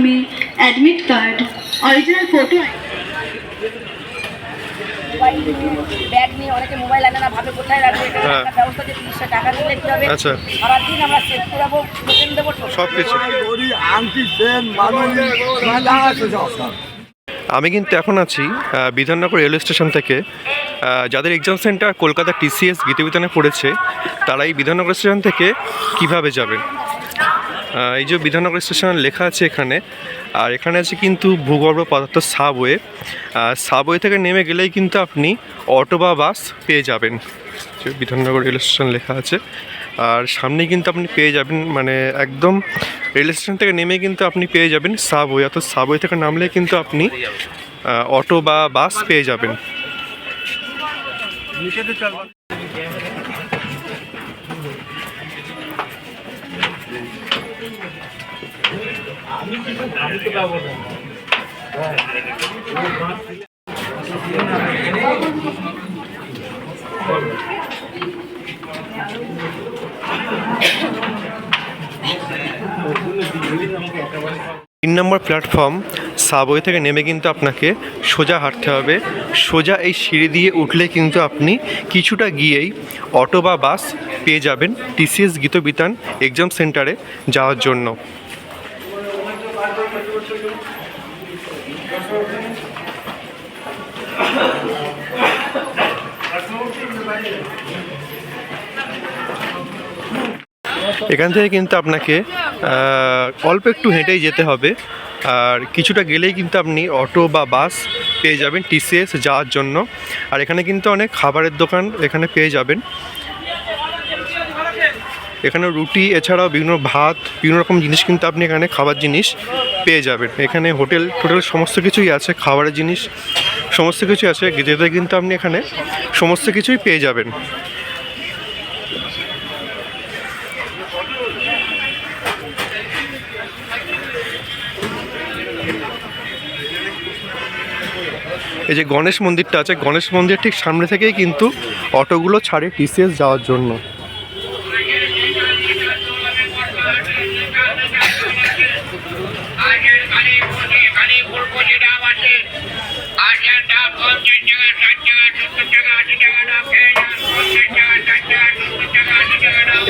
নামে admit card, original photo. Bag নিয়ে অনেকে মোবাইল আনে না, ভাবে কোথায় রাখবে, একটা ব্যবস্থা দিয়ে 30 টাকা দিলে কি হবে? আচ্ছা, সারাদিন আমরা চেক করাবো, টোকেন দেবো, সব কিছু। আমি কিন্তু এখন আছি বিধাননগর রেলওয়ে স্টেশন থেকে। যাদের এক্সাম সেন্টার কলকাতা TCS গীতবিতানে পড়েছে তারা এই বিধাননগর স্টেশন থেকে কিভাবে যাবেন। এই যে বিধাননগর স্টেশন লেখা আছে এখানে, আর এখানে আছে কিন্তু ভূগর্ভ পদার্থ সাবওয়ে। সাবওয়ে থেকে নেমে গেলেই কিন্তু আপনি অটো বা বাস পেয়ে যাবেন। যে বিধাননগর রেল স্টেশন লেখা আছে, আর সামনে কিন্তু আপনি পেয়ে যাবেন, মানে একদম রেল স্টেশন থেকে নেমে কিন্তু আপনি পেয়ে যাবেন সাবওয়ে। অর্থাৎ সাবওয়ে থেকে নামলে কিন্তু আপনি অটো বা বাস পেয়ে যাবেন। তিন নম্বর প্ল্যাটফর্ম সাবওয়ে থেকে নেমে কিন্তু আপনাকে সোজা হাঁটতে হবে। সোজা এই সিঁড়ি দিয়ে উঠলে কিন্তু আপনি কিছুটা গিয়েই অটো বা বাস পেয়ে যাবেন TCS গীতবিতান এক্সাম সেন্টারে যাওয়ার জন্য। এখান থেকে কিন্তু আপনাকে অল্প একটু হেঁটেই যেতে হবে, আর কিছুটা গেলেই কিন্তু আপনি অটো বা বাস পেয়ে যাবেন TCS যাওয়ার জন্য। আর এখানে কিন্তু অনেক খাবারের দোকান এখানে পেয়ে যাবেন। এখানে রুটি এছাড়াও বিভিন্ন ভাত, বিভিন্ন রকম জিনিস কিন্তু আপনি এখানে খাবার জিনিস পেয়ে যাবেন। এখানে হোটেল সমস্ত কিছুই আছে, খাবারের জিনিস সমস্ত কিছু আছে, যেতে কিন্তু আপনি এখানে সমস্ত কিছুই পেয়ে যাবেন। এই যে গণেশ মন্দিরটা আছে, গণেশ মন্দির ঠিক সামনে থেকেই কিন্তু অটোগুলো ছাড়ে TCS যাওয়ার জন্য।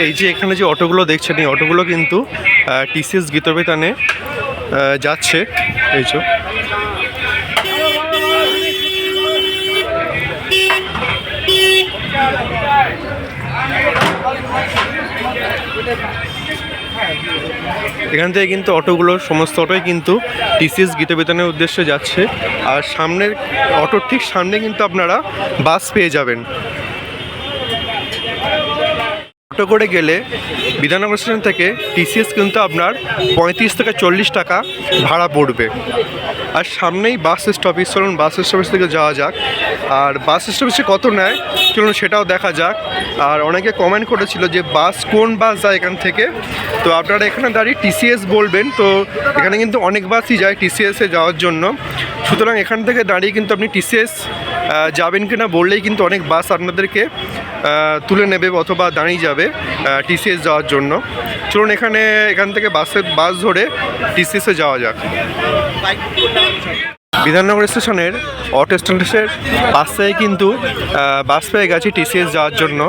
এই যে এখানে যে অটোগুলো দেখছেন, এই অটোগুলো কিন্তু TCS গীতবিতানে যাচ্ছে। এই যে এখান থেকে কিন্তু অটোগুলো সমস্ত অটোই কিন্তু TCS গীতবিতানের উদ্দেশ্যে যাচ্ছে, আর সামনের অটোর ঠিক সামনে কিন্তু আপনারা বাস পেয়ে যাবেন। অটো করে গেলে বিধাননগর স্টেশন থেকে TCS কিন্তু আপনার 35 থেকে 40 টাকা ভাড়া পড়বে। আর সামনেই বাস স্টপেজ, চলুন বাস স্টপেজ থেকে যাওয়া যাক। আর বাস স্টপেজে কত নেয় চলুন সেটাও দেখা যাক। আর অনেকে কমেন্ট করেছিল যে বাস কোন বাস যায় এখান থেকে, তো আপনারা এখানে দাঁড়িয়ে TCS বলবেন। তো এখানে কিন্তু অনেক বাসই যায় TCS-এ যাওয়ার জন্য, সুতরাং এখান থেকে দাঁড়িয়ে কিন্তু আপনি TCS যাবেন কিনা বললেই কিন্তু অনেক বাস আপনাদেরকে তুলে নেবে অথবা দাঁড়িয়ে যাবে TCS যাওয়ার জন্য। চলুন এখান থেকে বাস ধরে TCS-এ যাওয়া যাক। বিধাননগর স্টেশনের অটো স্ট্যান্ডের পাশে কিন্তু বাস পেয়ে গেছি TCS যাওয়ার জন্য।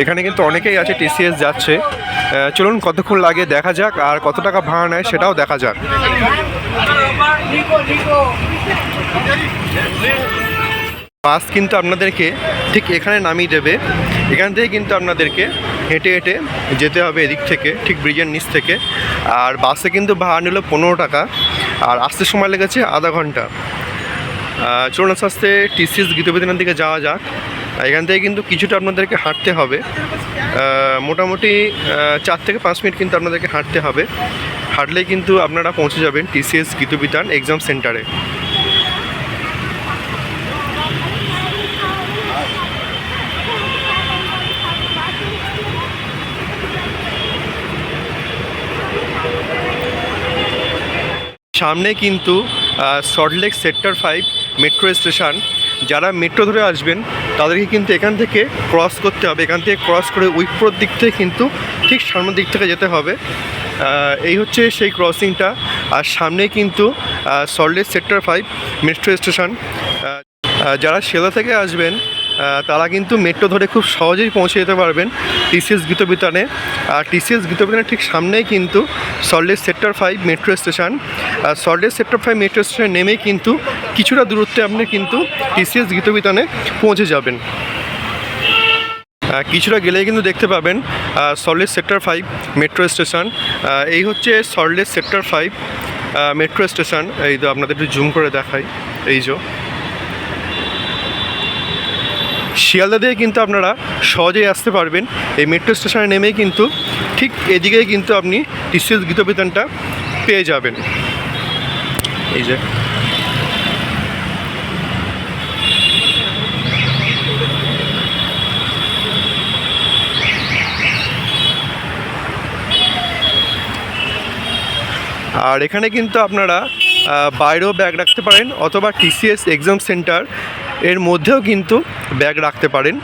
এখানে কিন্তু অনেকেই আছে TCS যাচ্ছে। চলুন কতক্ষণ লাগে দেখা যাক, আর কত টাকা ভাড়া নেয় সেটাও দেখা যাক। বাস কিন্তু আপনাদেরকে ঠিক এখানে নামিয়ে দেবে। এখান থেকে কিন্তু আপনাদেরকে হেঁটে হেঁটে যেতে হবে এদিক থেকে, ঠিক ব্রিজের নিচ থেকে। আর বাসে কিন্তু ভাড়া নিল 15 টাকা, আর আসতে সময় লেগেছে আধা ঘন্টা। চলুন আস্তে আস্তে TCS গীতবিতানের দিকে যাওয়া যাক। এখান থেকে কিন্তু কিছুটা আপনাদেরকে হাঁটতে হবে, মোটামুটি 4 থেকে 5 মিনিট কিন্তু আপনাদেরকে হাঁটতে হবে। হাঁটলেই কিন্তু আপনারা পৌঁছে যাবেন TCS গীতবিতান এক্সাম সেন্টারে। সামনে কিন্তু সল্টলেক সেক্টর 5 মেট্রো স্টেশন। যারা মেট্রো ধরে আসবেন তাদেরকে কিন্তু এখান থেকে ক্রস করতে হবে। এখান থেকে ক্রস করে উইপ্রোর দিক থেকে কিন্তু ঠিক সামনের দিক থেকে যেতে হবে। এই হচ্ছে সেই ক্রসিংটা। আর সামনে কিন্তু সল্টলেক সেক্টর 5 মেট্রো স্টেশন। যারা শিয়ালদা থেকে আসবেন তারা কিন্তু মেট্রো ধরে খুব সহজেই পৌঁছে যেতে পারবেন টিসিএস গীতবিতানে। আর টিসিএস গীতবিতানের ঠিক সামনেই কিন্তু Salt Lake sector 5 metro station. Salt Lake sector 5 metro স্টেশনে নেমেই কিন্তু কিছুটা দূরত্বে আপনি কিন্তু টিসিএস গীতবিতানে পৌঁছে যাবেন। কিছুটা গেলেই কিন্তু দেখতে পাবেন সল্টলেক সেক্টর 5 মেট্রো স্টেশন। এই হচ্ছে সল্টলেক সেক্টর 5 মেট্রো স্টেশন। এই তো আপনাদের একটু জুম করে দেখাই। এই যে শিয়ালদা দিয়ে কিন্তু আপনারা সহজেই আসতে পারবেন। এই মেট্রো স্টেশনে নেমেই কিন্তু ঠিক এদিকেই কিন্তু আপনি টিসিএস গীতবিতানটা পেয়ে যাবেন। এই যে আর এখানে কিন্তু আপনারা বাইরেও ব্যাগ রাখতে পারেন অথবা টিসিএস এক্সাম সেন্টার এর মধ্যেও কিন্তু ব্যাগ রাখতে পারেন।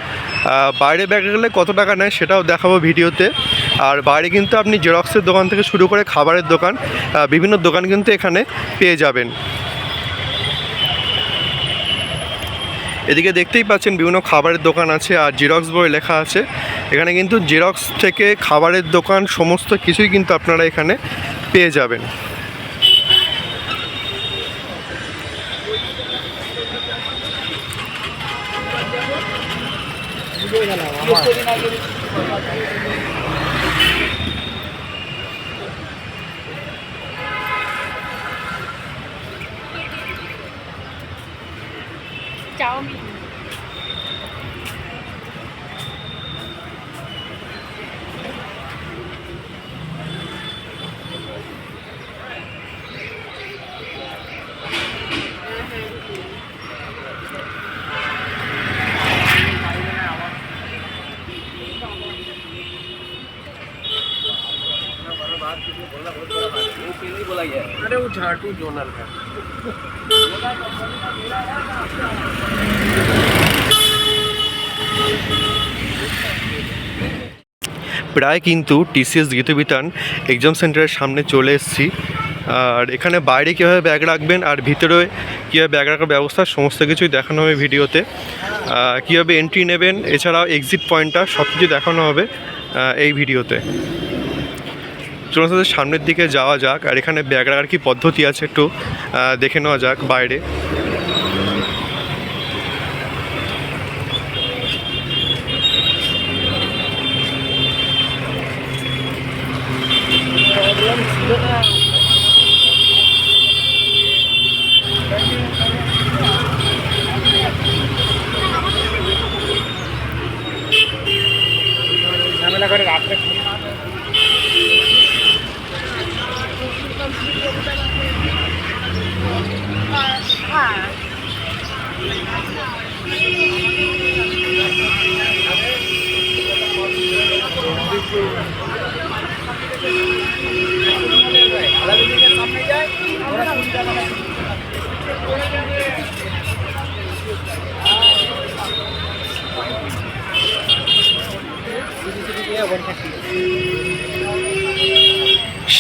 বাইরে ব্যাগ রাখলে কত টাকা নেয় সেটাও দেখাবো ভিডিওতে। আর বাইরে কিন্তু আপনি জেরক্সের দোকান থেকে শুরু করে খাবারের দোকান, বিভিন্ন দোকান কিন্তু এখানে পেয়ে যাবেন। এদিকে দেখতেই পাচ্ছেন বিভিন্ন খাবারের দোকান আছে আর জেরক্স বই লেখা আছে। এখানে কিন্তু জেরক্স থেকে খাবারের দোকান সমস্ত কিছুই কিন্তু আপনারা এখানে পেয়ে যাবেন। চাউমিন अरे वो झाटू जोनल है। প্রায় কিন্তু টিসিএস গীতবিতান এক্সাম সেন্টারের সামনে চলে এসেছি। আর এখানে বাইরে কীভাবে ব্যাগ রাখবেন আর ভিতরে কীভাবে ব্যাগ রাখার ব্যবস্থা সমস্ত কিছুই দেখানো হবে ভিডিওতে। কীভাবে এন্ট্রি নেবেন এছাড়াও এক্সিট পয়েন্টটা সব কিছু দেখানো হবে এই ভিডিওতে। চলুন সাথে সামনের দিকে যাওয়া যাক আর এখানে ব্যাগ রাখার কী পদ্ধতি আছে একটু দেখে নেওয়া যাক বাইরে। झमेला करे रात्रे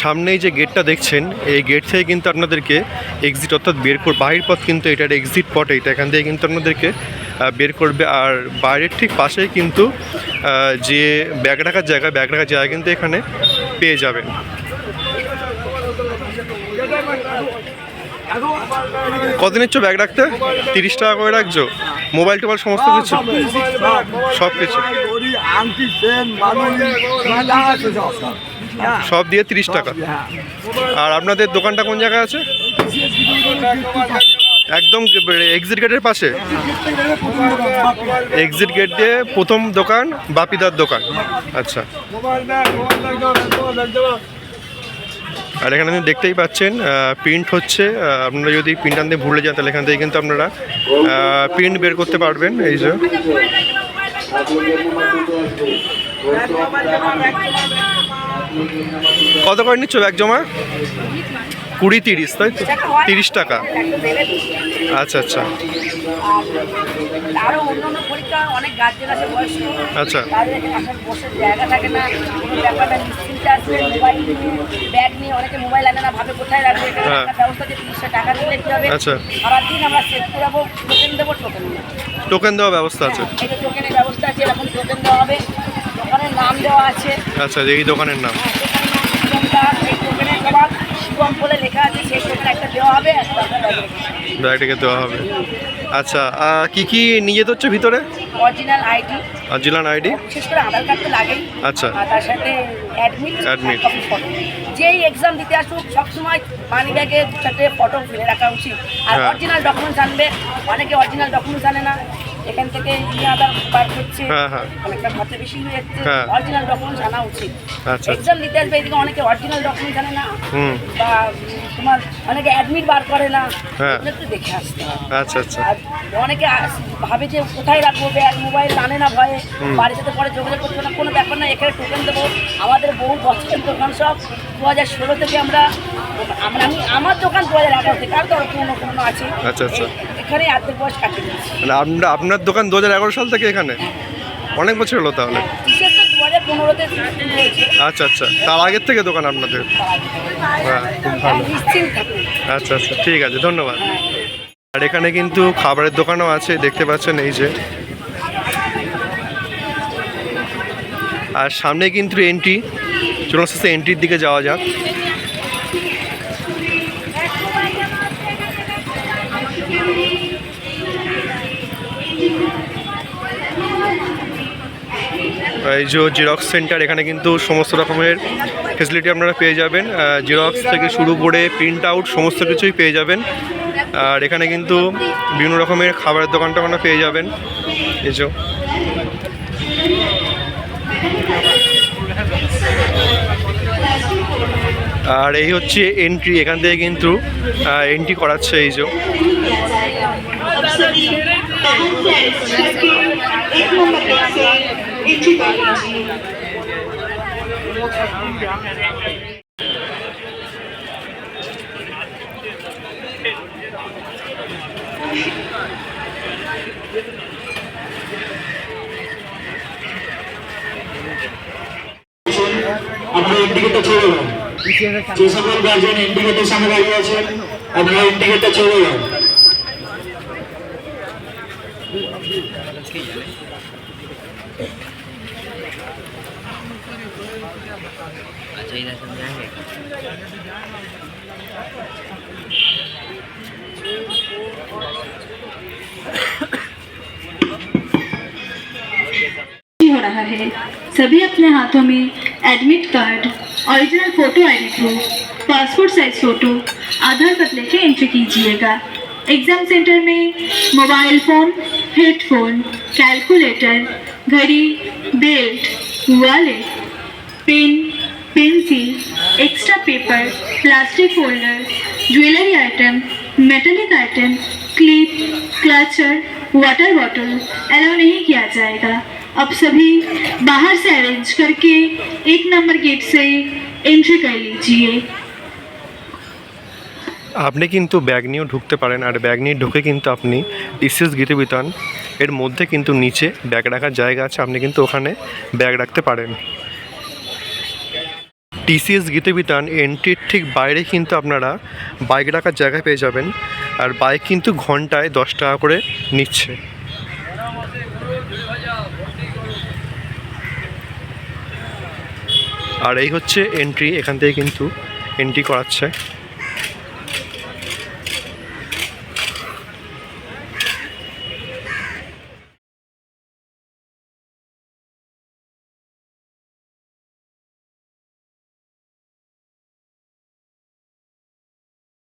সামনেই যে গেটটা দেখছেন এই গেট থেকে কিন্তু আপনাদেরকে এক্সিট অর্থাৎ বাহির পথ কিন্তু এটার এক্সিট পথ এইটা, এখান থেকে কিন্তু আপনাদেরকে বের করবে। আর বাইরের ঠিক পাশেই কিন্তু যে ব্যাগ রাখার জায়গা কিন্তু এখানে পেয়ে যাবেন। কত নিচ্ছ ব্যাগ রাখতে? 30 টাকা করে রাখছো? মোবাইল টোবাইল সমস্ত কিছু সব কিছু সব দিয়ে 30 টাকা। আর আপনাদের দোকানটা কোন জায়গায় আছে? একদম এক্সিট গেটের পাশে, এক্সিট গেট দিয়ে প্রথম দোকান বাপিদার দোকান। আচ্ছা, আর এখানে আপনি দেখতেই পাচ্ছেন প্রিন্ট হচ্ছে। আপনারা যদি প্রিন্ট আনতে ভুলে যান তাহলে এখান থেকে কিন্তু আপনারা প্রিন্ট বের করতে পারবেন। এই যে কত করে নিচ্ছ ব্যাগ জমা? 20-30, তাই তো? টাকা হয়। 30 টাকা। একটা দেবে তো। আচ্ছা আচ্ছা আর আরও অন্য অন্য পরীক্ষা অনেক গার্জেন আছে বয়স্ক, আচ্ছা তাদের এখানে আসার বসে জায়গা থাকে না, কোনো ব্যাপারটা নিশ্চিন্তে আসবে, মোবাইল নিয়ে ব্যাগ নিয়ে অনেকে মোবাইল আনে না, ভাবে কোথায় রাখবে, এখানে হ্যাঁ। একটা ব্যবস্থা যে 30 টাকা দিলে কী হবে, আচ্ছা। সারাদিন আমরা সেট করাবো, টোকেন দেবো, টোকেন নেবো। টোকেন দেওয়ার ব্যবস্থা আছে? এই যে টোকেনের ব্যবস্থা আছে, এরকম টোকেন দেওয়া হবে, দোকানের নাম দেওয়া আছে, আচ্ছা, এই দোকানের নাম? এই টোকেনের সবার শিবম বলে লেখা আছে, সেই টোকেন একটা দেওয়া হবে, একটা ব্যাগটাকে দেওয়া হবে। আচ্ছা, কি কি নিয়ে যেতে হচ্ছে ভিতরে? অরিজিনাল আইডি, অরিজিনাল আইডি, বিশেষ করে আধার কার্ড তো লাগেই। আচ্ছা। আর তার সাথে অ্যাডমিট, Admit। যেই এক্সাম দিতে আসুক সবসময় মানি ব্যাগে 2-4টে ফটো ফেলে রাখা উচিত। আর হ্যাঁ। অরিজিনাল ডকুমেন্টস আনবে, অনেকে অরিজিনাল ডকুমেন্টস আনে না, এখান থেকে আধার বার করছে, হ্যাঁ, হ্যাঁ। অনেকটা খরচা বেশি হয়ে যাচ্ছে। হ্যাঁ। অরিজিনাল ডকুমেন্টস আনা উচিত। আচ্ছা। এক্সাম দিতে আসবে, এদিকে অনেকে অরিজিনাল ডকুমেন্টস আনে না, হুম। বা তোমার অনেকে অ্যাডমিট বার করে না, হ্যাঁ। এগুলো একটু দেখে আসতে হবে। আচ্ছা আচ্ছা আর অনেকে ভাবে যে কোথায় রাখবো ব্যাগ, মোবাইল আনে না ভয়ে, বাড়ি যেতে পরে যোগাযোগ করতে না, কোনো ব্যাপার না, এখানে টোকেন দেবো। আমাদের বহু বছরের দোকান, সব 2016 থেকে আমি আমার দোকান 2011 থেকে, আর তো পুরনো পুরনো আছে। আচ্ছা, আচ্ছা। এখানে আর্ধেক বয়স কাটিয়ে দিচ্ছি। মানে আপনার দোকান 2011 সাল থেকে এখানে? অনেক বছর হলো তাহলে। বিশেষ তো 2015-তে শুরু হয়েছে। আচ্ছা আচ্ছা, তার আগের থেকে দোকান আপনাদের? হ্যাঁ, খুব ভালো। নিশ্চিন্ত থাকুন। আচ্ছা আচ্ছা, ঠিক আছে, ধন্যবাদ। আর এখানে কিন্তু খাবারের দোকানও আছে, দেখতে পাচ্ছেন এই যে। আর সামনে কিন্তু এন্ট্রি, চলুন আস্তে আস্তে এন্ট্রির দিকে যাওয়া যাক। এই যে জেরক্স সেন্টার, এখানে কিন্তু সমস্ত রকমের ফেসিলিটি আপনারা পেয়ে যাবেন, জেরক্স থেকে শুরু করে প্রিন্ট আউট সমস্ত কিছুই পেয়ে যাবেন। আর এখানে কিন্তু বিভিন্ন রকমের খাবারের দোকানটা আপনারা পেয়ে যাবেন। এই যে আর এই হচ্ছে এন্ট্রি, এখান থেকে কিন্তু এন্ট্রি করাচ্ছে এই যে। अब सभी बाहर से एडमिट करके 1 नंबर गेट से एंट्री कर लीजिए। আপনারা ইন্ডিকেটর ছেড়ে যান, যে সকল গার্জেন ইন্ডিকেটর সামনে দাঁড়িয়ে আছেন আপনারা ইন্ডিকেটর ছেড়ে যান। हो रहा है, सभी अपने हाथों में admit card, original photo ID proof, passport size photo, Aadhaar card लेके एंट्री कीजिएगा। एग्जाम सेंटर में मोबाइल फ़ोन, हेडफोन, कैलकुलेटर, घड़ी, belt, wallet, pen, pencil, extra paper, plastic folder, jewellery item, metallic item, clip, clutcher, water bottle allow नहीं किया जाएगा। अब सभी बाहर से अरेंज करके 1 नंबर गेट से एंट्री कर लीजिए। আপনি কিন্তু ব্যাগ নিয়েও ঢুকতে পারেন, আর ব্যাগ নিয়ে ঢুকে কিন্তু আপনি টিসিএস গীতবিতান এর মধ্যে কিন্তু নিচে ব্যাগ রাখার জায়গা আছে, আপনি কিন্তু ওখানে ব্যাগ রাখতে পারেন। টিসিএস গীতবিতান এন্ট্রির ঠিক বাইরে কিন্তু আপনারা বাইক রাখার জায়গা পেয়ে যাবেন, আর বাইক কিন্তু ঘন্টায় 10 টাকা করে নিচ্ছে। আর এই হচ্ছে এন্ট্রি, এখান থেকে কিন্তু এন্ট্রি করাচ্ছে।